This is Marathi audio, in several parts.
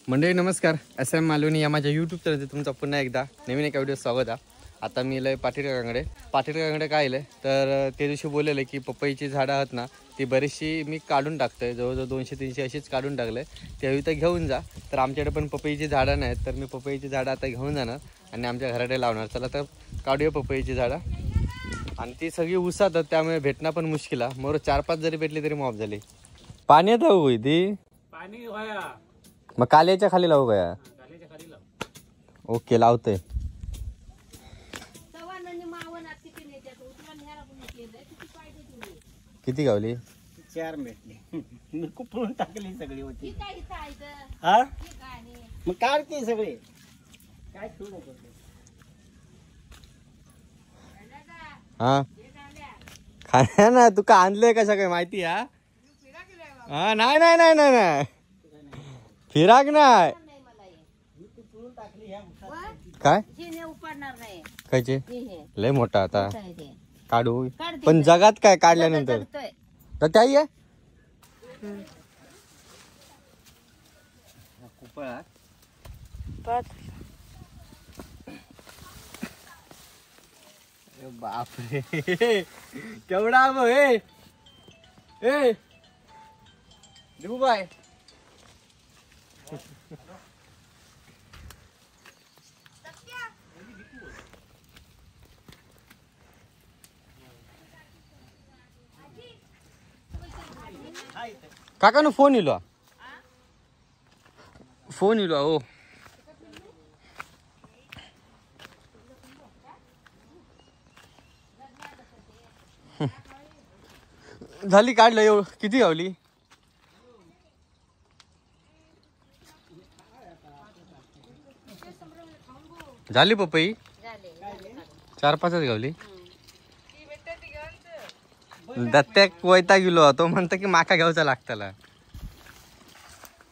मंडळी नमस्कार, SM मालवणी या माझ्या यूट्यूब चॅनलवर तुमचं पुन्हा एकदा नवीन एका व्हिडिओ स्वागत आहे. आता मी इले पाटीलकाकांकडे काय इले तर ते दिवशी बोललेले की पपईची झाडं आहेत ना ती बरीचशी मी काढून टाकतोय, जवळजवळ 200-300 अशीच काढून टाकले. त्यावेळी तर घेऊन जा. तर आमच्याकडे पण पपईची झाडं नाहीत, तर मी पपईची झाडं आता घेऊन जाणार आणि आमच्या घराकडे लावणार. चला तर काढूया पपईची झाडं. आणि ती सगळी उसात त्यामुळे भेटणं पण मुश्किल आहे. मोर 4-5 जरी भेटली तरी मॉप झाली. पाणी येतं होई ती पाणी व्हाया मग काल्याच्या खाली लावू गया. गालीच्या खाली लाव. ओके लावतोय. किती गावली? 4 भेटली. मी कुपळून टाकली सगळी होती. हा मग काढते सगळे काय ठेवू नको. हा खाण्या ना तू का आणलंय कशा काय माहिती? हा नाही नाही नाही नाही नाही फिराक नाही काय कायचे लय मोठा आता काढू पण जगात काय काढल्यानंतर तर त्याही आहे बापरे केवढा मग ए देऊ बाय. काकानो फोन इलो हो झाली काढलं किती गावली? झाली पपई 4-5च गावली. दत्त्याक वैता गेलो तो म्हणतो की माका घ्यायचा लागताला.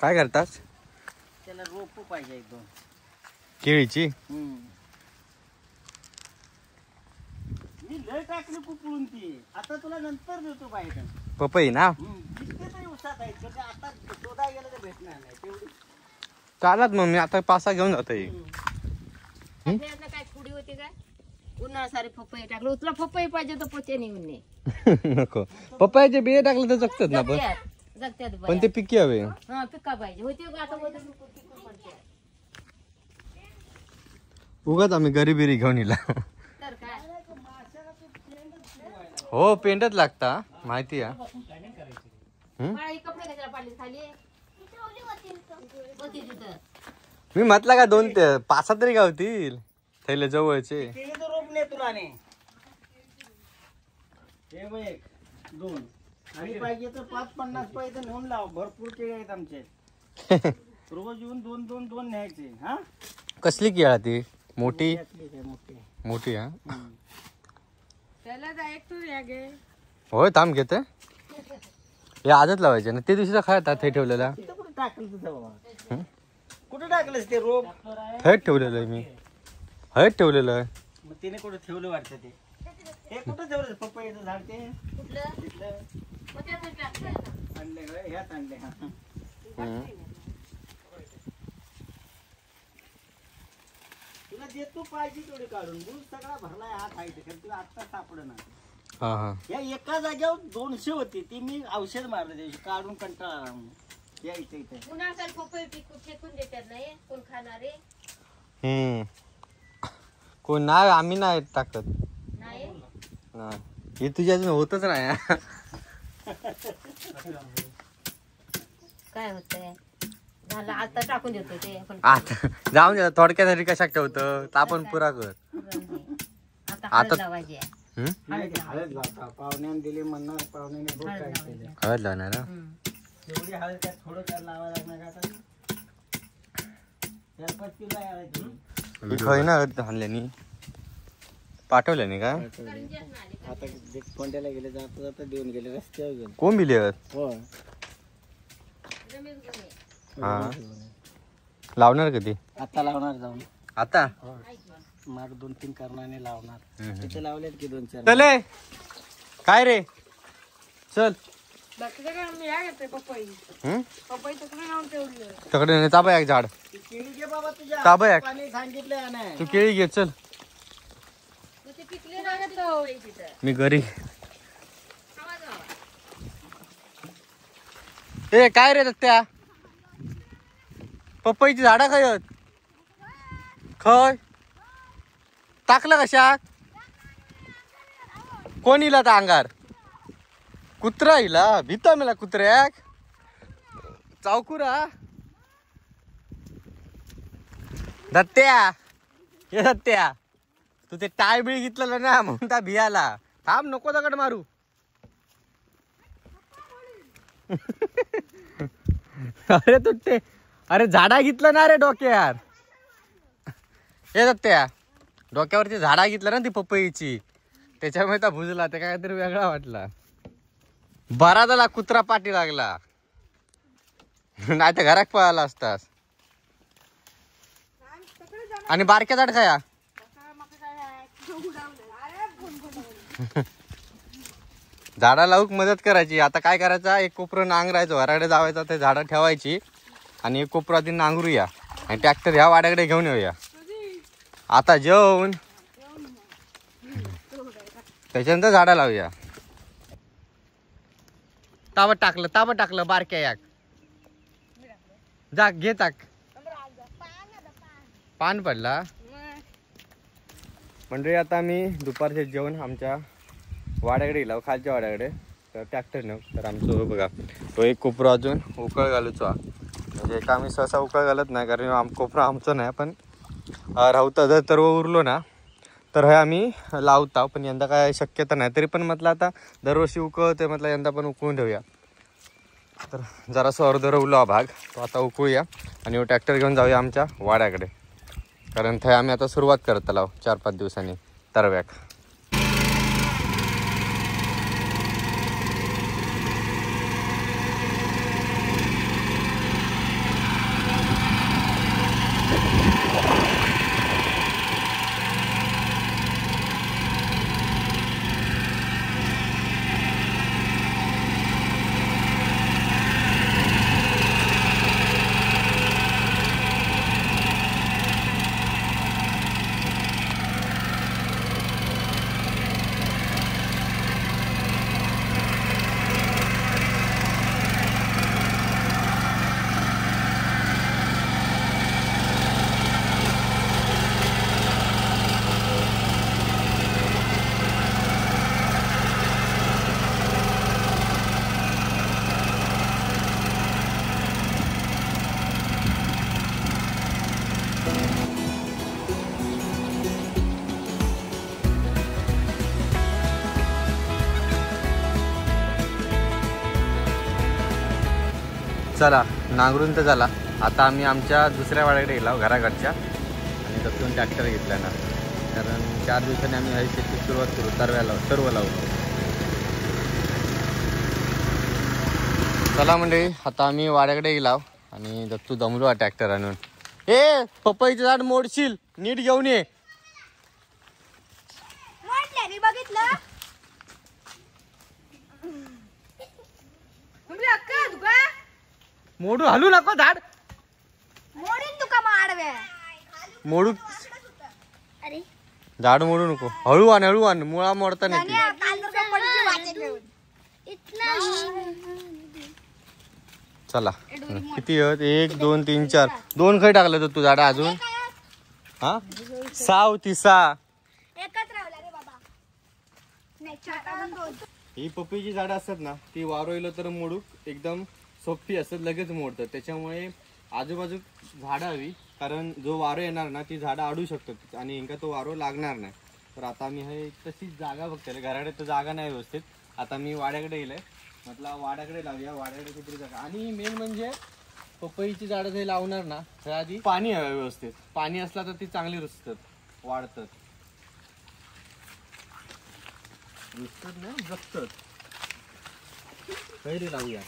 काय करतास? त्याला रोप पाहिजे एक 2 केळीची. मी लय टाकली कुपळून ती. आता तुला नंतर देतो बाहेर. पपई ना किती तरी उसात आहे म्हणजे आता शोधा गेलं तर भेटणार नाही तेवढी. चालत मग मी आता 5-6 घेऊन जातोय. काय थोडी होती काय उन्हाळा सारे पपई टाकलं. तुला पपई पाहिजे तर पोते निघून नको पपईचे बिये टाकले तर जगतात ना जगत्यात पण ते पिकी हवे. हा पिका पाहिजे होती आता उगाच आम्ही गरिबिरी घेऊन येला. तर काय हो पेंटच लागता माहिती आहे. कपडे कशाला पाडले खाली होती तिथं. मी म्हटलं का 2-5 तरी गावतील थैले जवळचे. केळीचं रोप नाही तुला ने. हे बघ 1 2 आणि पाहिजे तर 5-50 पाहिजे नेऊन लाव. भरपूर केळी आहेत आमचे. रोज येऊन 2-2 न्यायचे. हा कसली केळा ती मोठी मोठी मोठी हा त्याला जाय तू या गे. होय थांब घेते हे आजच लावायचे ना. ते दिवशी खायता थे ठेवलेला. कुठे टाकलं तुझं बाबा? कुठे टाकलंस ते रोप? हळद ठेवलेलं आहे मी. हळद ठेवलेलं आहे. मग तिने कुठे ठेवलं वाटतं ते. हे कुठं ठेवलं पपईचं झाड ते? आणले होय ह्यात आणले. तुला देतो पाहिजे तेवढे काढून. दूध सगळा भरलाय हात आहे तर तुला आत्ता सापडणार. हा हा या एका जागेवर 200 होती ती मी औषध मारलं त्याची काढून कंटाळा आला म्हणून. या इथे इथे पुन्हा काल पपई पिकू फेकून देतात नाही कोण खाणारे कोण नाही आम्ही नाही टाकत. नाही हे तुझ्या अजून होतच नाही. काय होतंय झालं आता टाकून देतो ते पण आता जाऊन द्या थोडक्यासाठी कशा ठेवतं तापण पुरा कर. आता लावायची हळद लावता पाहुण्याने दिली म्हणणार पाहुण्याने बघ काय केलं. हळद लावणार एवढी हळद त्यात थोडं त्याला लावा लागणार का आता? 4-5 किलो आहे हळद. ना आणल्यानी पाठवल्याने का आता कोंड्याला गेले जाता जाता देऊन गेले रस्त्यावर गेले. कोण बिले हो हा लावणार कधी? आता लावणार जाऊन. आता माग 2-3 कारणाने लावणार. तिथे लावलेत की 2-4. चले काय रे चल तकडे ताबा एक झाड ती केळी घे बाबा तुझ्या ताबा एक पाणी सांगितलंय ना. तू केळी घे चल ते पिकले नाही का पपई तिथं? मी घरी. खावा जावा. ए काय रे त्या पपईची झाडा काय आहेत? खय टाकलं कशात? कोण इला त्या अंगार? कुत्रा इला भीता मेला कुत्र्याक चावकुरा दत्त्या हे दत्त्या तू ते टाय बिळ घेतलेलं ना म्हणून त्या भियाला थांब नको दगड मारू. अरे तू ते अरे झाडा घेतलं ना रे डोक्यावर. हे दत्त्या डोक्यावरती झाडा घेतलं ना ती पपईची त्याच्यामुळे त्या भुजला ते काहीतरी वेगळा वाटला. बरा झाला कुत्रा पाठी लागला नाही तर घरात पळाला असतास. आणि बारक्या झाड खाया झाडा लावूक मदत करायची. आता काय करायचं एक कोपरं नांगरायचं वराडे जावायचं ते झाडं ठेवायची आणि एक कोपरा ती नांगरूया आणि ट्रॅक्टर ह्या वाड्याकडे घेऊन येऊया. आता जेवून त्याच्यानंतर झाडा लावूया. ताबत टाकलं बारक्या याक जा घे टाक. पान पडला म्हणजे आता मी दुपारचे जेवण आमच्या वाड्याकडे गेला खालच्या वाड्याकडे तर ट्रॅक्टर नेऊ तर आमचं बघा तो एक कोपरा अजून उकळ घालूचो म्हणजे एक आम्ही सहसा उकळ घालत नाही कारण कोपरा आमचं नाही पण राहता जर तर उरलो ना तर हे आम्ही लावता पण यंदा काय शक्यता नाही तरी पण म्हटलं आता दरवर्षी उकळते म्हटलं यंदा पण उकळून ठेवूया. तर जरासं अर्धर उरलो भाग तो आता उकळूया आणि ट्रॅक्टर घेऊन जाऊया आमच्या वाड्याकडे कारण ते आम्ही आता सुरुवात करत आलो 4-5 दिवसांनी तरव्याक. चला नांगरून तर झाला. आता आम्ही आमच्या दुसऱ्या वाड्याकडे गेलो घराकडच्या आणि तिथून ट्रॅक्टर घेतला ना कारण 4 दिवसांनी आम्ही ह्या शेती सुरुवात करू सर्व लावू. चला म्हणजे आता आम्ही वाड्याकडे गेलो आणि दत्तू दमलो हा ट्रॅक्टर आणून. ए पपईचं झाड मोडशील नीट घेऊन ये. बघितलं मोडू हलू नको झाड मोडीन तुका माडवे मोडू अरे झाड मोडू नको हळू आण मुळा मोडता नाही. चला किती आहेत 1 2 3 4 2 खय टाकलं तर तू झाडा अजून हा 6 होती 6 एकच रावला रे बाबा नाही छोटा दोन. ही पपईची झाडं असतात ना ती वारोईलं तर मोडूक एकदम सोपी असतात लगेच मोडतात त्याच्यामुळे आजूबाजू झाडं हवी कारण जो वारो येणार ना ती झाडं अडू शकतात आणि इंका तो वारो लागणार नाही. तर आता मी हे तशीच जागा बघते घराकडे तर जागा नाही व्यवस्थित. आता मी वाड्याकडे गेलोय म्हटलं वाड्याकडे लावूया वाड्याकडे कुठली जागा आणि मेन म्हणजे पपईची झाडं जे लावणार ना त्या आधी पाणी हवं व्यवस्थित. पाणी असला तर ती चांगली रुजतात वाढतात ना जगतात. कैरी लावूया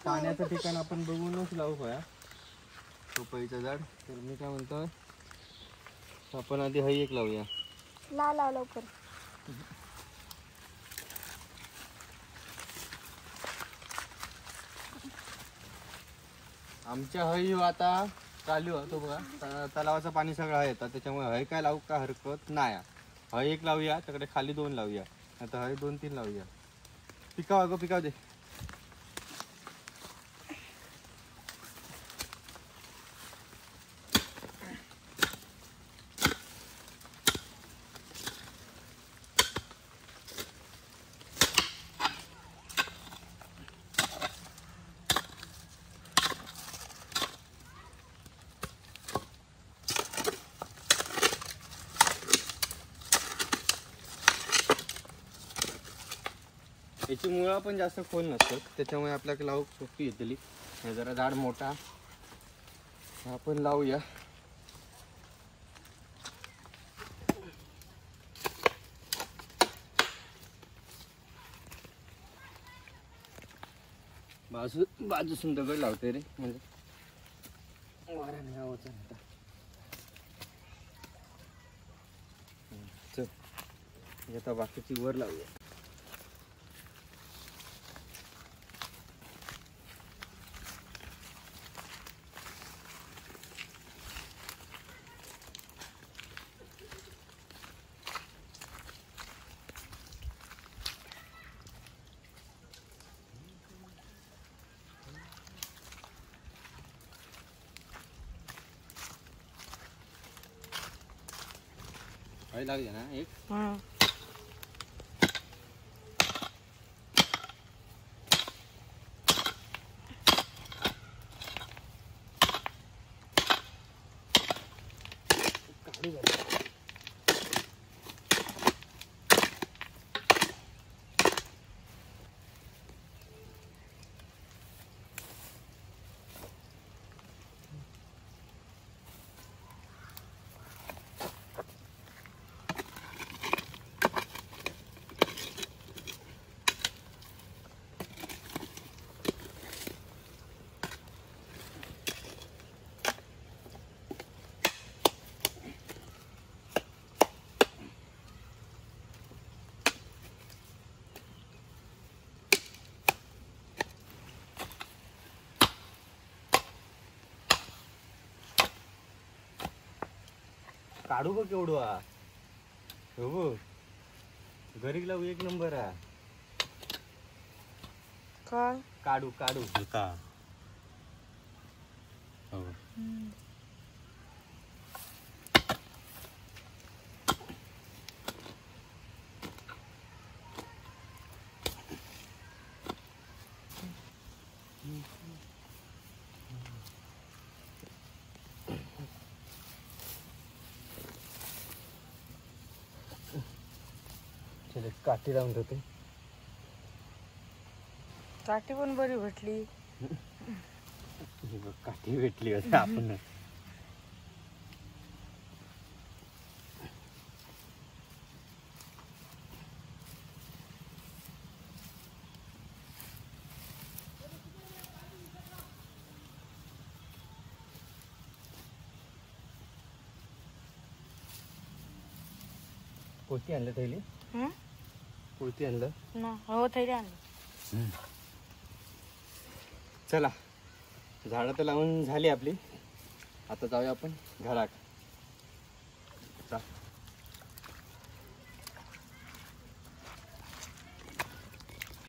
पाण्याचं ठिकाण आपण बघूनच लावू होया पपईचं झाड. तर मी काय म्हणतो आपण आधी हई एक लावूया लाव लवकर आमच्या हळी आता चालू आहे तो बघा तलावाचं पाणी सगळं आहे येतात त्याच्यामुळे हळी काय लावू का हरकत नाही. हळी एक लावूया त्याकडे खाली 2 लावूया आता हळी 2-3 लावूया. पिकाव अगं पिकाव दे. याची मुळा पण जास्त खोल नसतात त्याच्यामुळे आपल्याला लावू सोपी येतली. जरा झाड मोठा आपण लावूया. बाजूसून दगड लावते रे म्हणजे वारा नाही आवाज आता. चल आता बाकीची वर लावूया. हळी लागली ना एक. काढू बघ केवढू हा. हो बघ घरी लावू एक नंबर हा. काय काढू काढू का हो. चल काठी लावून ठेवते. काठी पण बरी भेटली. ही बघ काठी भेटली होती आपण. पोती आणलं थैली. पोती आणलं हो थैली आणलं. चला झाडं तर लावून झाली आपली. आता जाऊया आपण घरात.